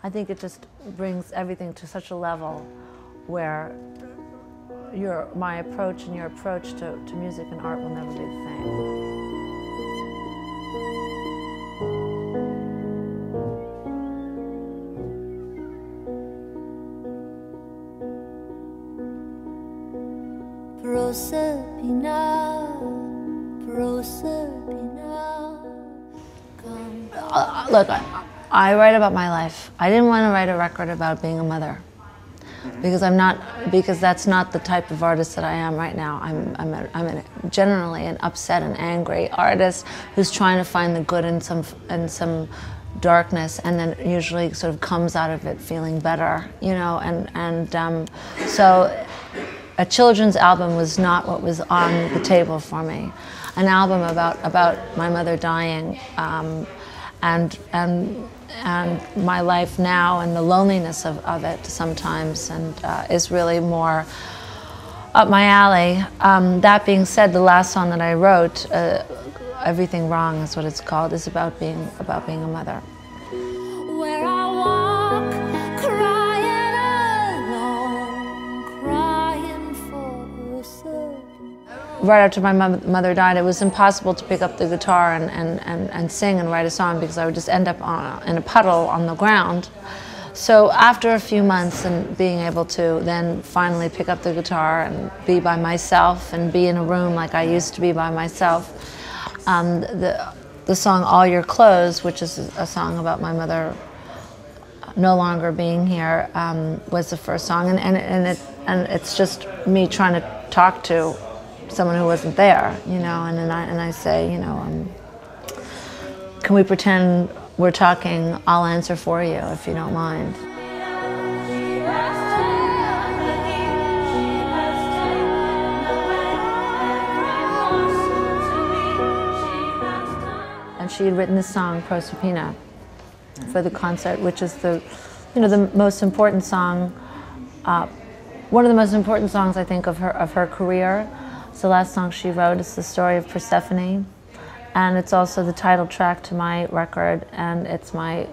I think it just brings everything to such a level where my approach and your approach to music and art will never be the same. Look, I write about my life. I didn't want to write a record about being a mother because that's not the type of artist that I am right now. I'm generally an upset and angry artist who's trying to find the good in some darkness, and then usually sort of comes out of it feeling better, you know. So a children's album was not what was on the table for me. An album about my mother dying, and my life now and the loneliness of it sometimes, and is really more up my alley. That being said, the last song that I wrote, Everything Wrong is what it's called, is about being a mother. Where I walk, crying alone, crying for herself. Right after my mother died, it was impossible to pick up the guitar and sing and write a song because I would just end up in a puddle on the ground. So after a few months and being able to then finally pick up the guitar and be by myself and be in a room like I used to be by myself, the song All Your Clothes, which is a song about my mother no longer being here, was the first song, and it's just me trying to talk to someone who wasn't there, you know, and I say, you know, can we pretend we're talking? I'll answer for you if you don't mind. And she had written this song, Proserpina, for the concert, which is the most important song, one of the most important songs I think of her career. It's the last song she wrote. It's the story of Persephone, and it's also the title track to my record. And it's my,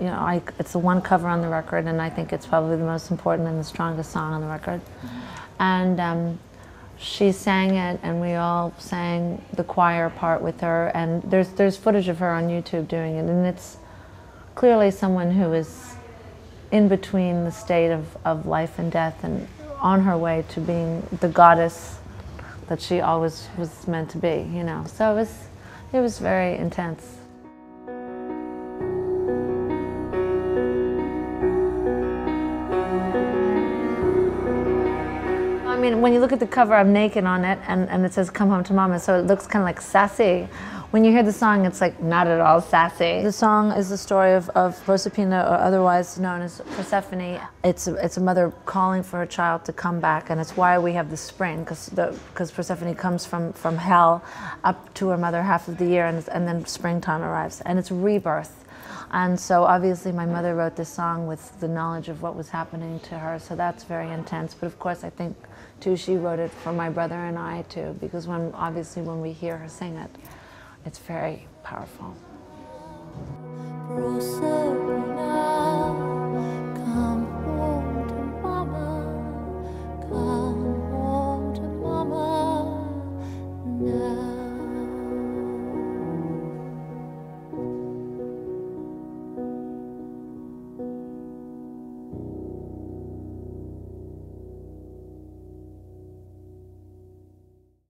it's the one cover on the record, and I think it's probably the most important and the strongest song on the record. And she sang it, and we all sang the choir part with her. And there's footage of her on YouTube doing it, and it's clearly someone who is in between the state of life and death, and on her way to being the goddess that she always was meant to be, you know. So it was very intense. I mean, when you look at the cover, I'm naked on it, and it says "Come Home to Mama," so it looks kind of like sassy. When you hear the song, it's like not at all sassy. The song is the story of Proserpina, or otherwise known as Persephone. It's a mother calling for her child to come back, and it's why we have the spring, because Persephone comes from hell up to her mother half of the year, and then springtime arrives, and it's rebirth. And so obviously my mother wrote this song with the knowledge of what was happening to her, so that's very intense. But of course I think too she wrote it for my brother and I too, because obviously when we hear her sing it, it's very powerful.